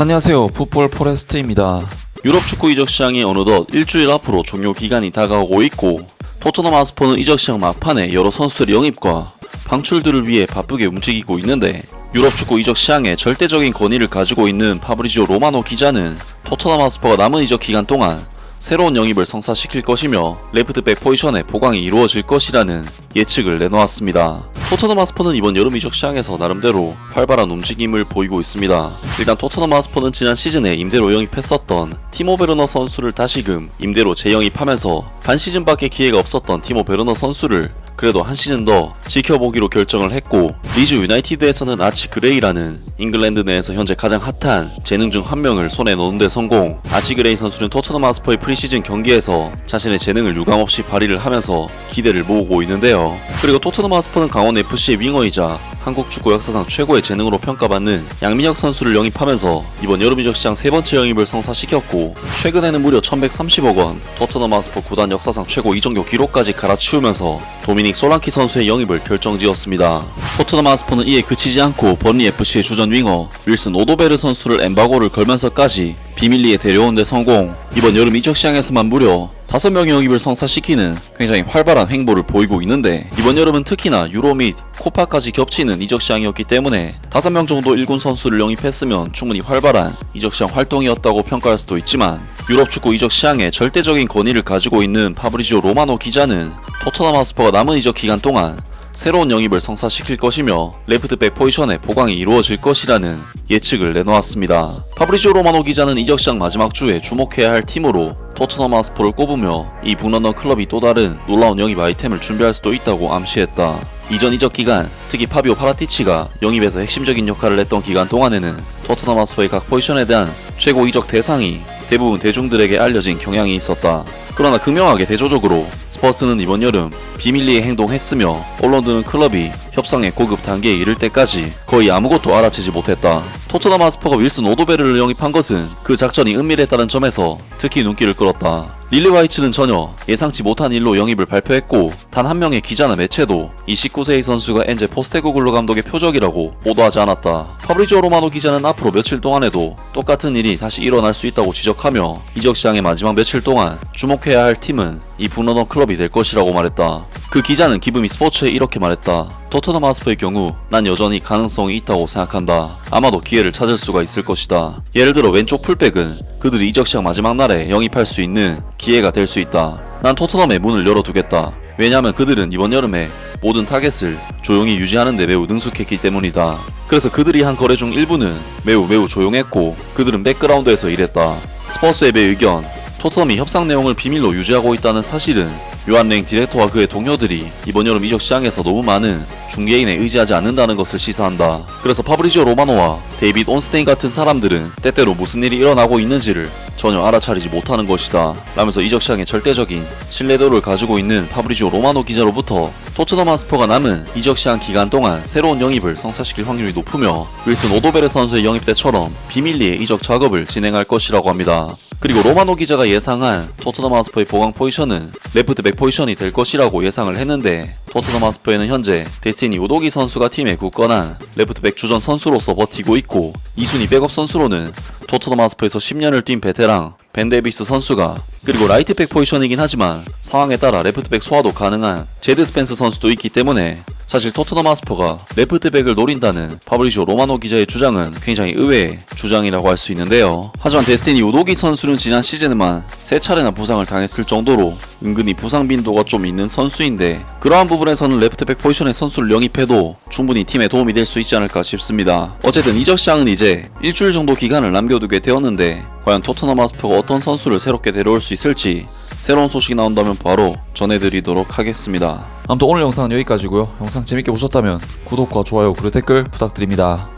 안녕하세요, 풋볼 포레스트입니다. 유럽 축구 이적 시장이 어느덧 일주일 앞으로 종료 기간이 다가오고 있고, 토트넘 하스퍼는 이적 시장 막판에 여러 선수들의 영입과 방출들을 위해 바쁘게 움직이고 있는데, 유럽 축구 이적 시장에 절대적인 권위를 가지고 있는 파브리지오 로마노 기자는 토트넘 하스퍼가 남은 이적 기간 동안 새로운 영입을 성사시킬 것이며 레프트백 포지션의 보강이 이루어질 것이라는 예측을 내놓았습니다. 토트넘 하스퍼는 이번 여름 이적 시장에서 나름대로 활발한 움직임을 보이고 있습니다. 일단 토트넘 하스퍼는 지난 시즌에 임대로 영입했었던 티모 베르너 선수를 다시금 임대로 재영입하면서 반 시즌밖에 기회가 없었던 티모 베르너 선수를 그래도 한 시즌 더 지켜보기로 결정을 했고, 리즈 유나이티드에서는 아치 그레이라는 잉글랜드 내에서 현재 가장 핫한 재능 중 한 명을 손에 넣는 데 성공. 아치 그레이 선수는 토트넘 하스퍼의 프리시즌 경기에서 자신의 재능을 유감없이 발휘를 하면서 기대를 모으고 있는데요. 그리고 토트넘 하스퍼는 강원 FC의 윙어이자 한국 축구 역사상 최고의 재능으로 평가받는 양민혁 선수를 영입하면서 이번 여름 이적 시장 세 번째 영입을 성사시켰고, 최근에는 무려 1130억 원 토트넘 하스퍼 구단 역사상 최고 이적료 기록까지 갈아치우면서 도미닉 솔랑키 선수의 영입을 결정지었습니다. 토트넘 하스퍼는 이에 그치지 않고 버니 FC의 주전 윙어 윌슨 오도베르 선수를 엠바고를 걸면서까지 비밀리에 데려온 데 성공. 이번 여름 이적 시장에서만 무려 5명의 영입을 성사시키는 굉장히 활발한 행보를 보이고 있는데, 이번 여름은 특히나 유로 및 코파까지 겹치는 이적 시장이었기 때문에 5명 정도 1군 선수를 영입했으면 충분히 활발한 이적 시장 활동이었다고 평가할 수도 있지만, 유럽 축구 이적 시장에 절대적인 권위를 가지고 있는 파브리지오 로마노 기자는 토트넘 하스퍼가 남은 이적 기간 동안 새로운 영입을 성사시킬 것이며 레프트백 포지션의 보강이 이루어질 것이라는 예측을 내놓았습니다. 파브리지오 로마노 기자는 이적 시장 마지막 주에 주목해야 할 팀으로 토트넘 하스퍼를 꼽으며 이 북런던 클럽이 또 다른 놀라운 영입 아이템을 준비할 수도 있다고 암시했다. 이전 이적 기간, 특히 파비오 파라티치가 영입에서 핵심적인 역할을 했던 기간 동안에는 토트넘 하스퍼의 각 포지션에 대한 최고 이적 대상이 대부분 대중들에게 알려진 경향이 있었다. 그러나 극명하게 대조적으로 스퍼스는 이번 여름 비밀리에 행동했으며 언론들은 클럽이 협상의 고급 단계에 이를 때까지 거의 아무것도 알아채지 못했다. 토트넘 하스퍼가 윌슨 오도베르를 영입한 것은 그 작전이 은밀했다는 점에서 특히 눈길을 끌었다. 릴리 와이츠는 전혀 예상치 못한 일로 영입을 발표했고, 단 한 명의 기자나 매체도 이 19세의 선수가 엔제 포스테코글루 감독의 표적이라고 보도하지 않았다. 파브리지오 로마노 기자는 앞으로 며칠 동안에도 똑같은 일이 다시 일어날 수 있다고 지적하며 이적 시장의 마지막 며칠 동안 주목해야 할 팀은 이 북런던 클럽이 될 것이라고 말했다. 그 기자는 기브미 스포츠에 이렇게 말했다. 토트넘 하스퍼의 경우 난 여전히 가능성이 있다고 생각한다. 아마도 기회를 찾을 수가 있을 것이다. 예를 들어 왼쪽 풀백은 그들이 이적 시장 마지막 날에 영입할 수 있는 기회가 될 수 있다. 난 토트넘의 문을 열어두겠다. 왜냐하면 그들은 이번 여름에 모든 타겟을 조용히 유지하는 데 매우 능숙했기 때문이다. 그래서 그들이 한 거래 중 일부는 매우 조용했고, 그들은 백그라운드에서 일했다. 스퍼스 앱의 의견, 토트넘이 협상 내용을 비밀로 유지하고 있다는 사실은 요한 랭 디렉터와 그의 동료들이 이번 여름 이적 시장에서 너무 많은 중개인에 의지하지 않는다는 것을 시사한다. 그래서 파브리지오 로마노와 데이빗 온스테인 같은 사람들은 때때로 무슨 일이 일어나고 있는지를 전혀 알아차리지 못하는 것이다 라면서 이적 시장에 절대적인 신뢰도를 가지고 있는 파브리지오 로마노 기자로부터 토트넘 하스퍼가 남은 이적 시장 기간 동안 새로운 영입을 성사시킬 확률이 높으며 윌슨 오도베르 선수의 영입 때처럼 비밀리에 이적 작업을 진행할 것이라고 합니다. 그리고 로마노 기자가 예상한 토트넘 하스퍼의 보강 포지션은 레프트백 포지션이 될 것이라고 예상을 했는데, 토트넘 하스퍼에는 현재 데스티니 우도기 선수가 팀에 굳건한 레프트백 주전 선수로서 버티고 있고, 2순위 백업 선수로는 토트넘 하스퍼에서 10년을 뛴 베테랑 벤 데비스 선수가, 그리고 라이트백 포지션이긴 하지만 상황에 따라 레프트백 소화도 가능한 제드 스펜스 선수도 있기 때문에 사실 토트넘 하스퍼가 레프트백을 노린다는 파브리지오 로마노 기자의 주장은 굉장히 의외의 주장이라고 할 수 있는데요. 하지만 데스티니 우도기 선수는 지난 시즌에만 3차례나 부상을 당했을 정도로 은근히 부상 빈도가 좀 있는 선수인데, 그러한 부분에서는 레프트백 포지션의 선수를 영입해도 충분히 팀에 도움이 될 수 있지 않을까 싶습니다. 어쨌든 이적 시장은 이제 일주일 정도 기간을 남겨두게 되었는데, 과연 토트넘 하스퍼가 어떤 선수를 새롭게 데려올 수 있을지 새로운 소식이 나온다면 바로 전해드리도록 하겠습니다. 아무튼 오늘 영상은 여기까지고요. 영상 재밌게 보셨다면 구독과 좋아요 그리고 댓글 부탁드립니다.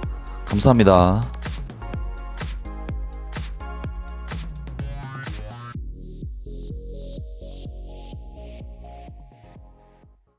감사합니다.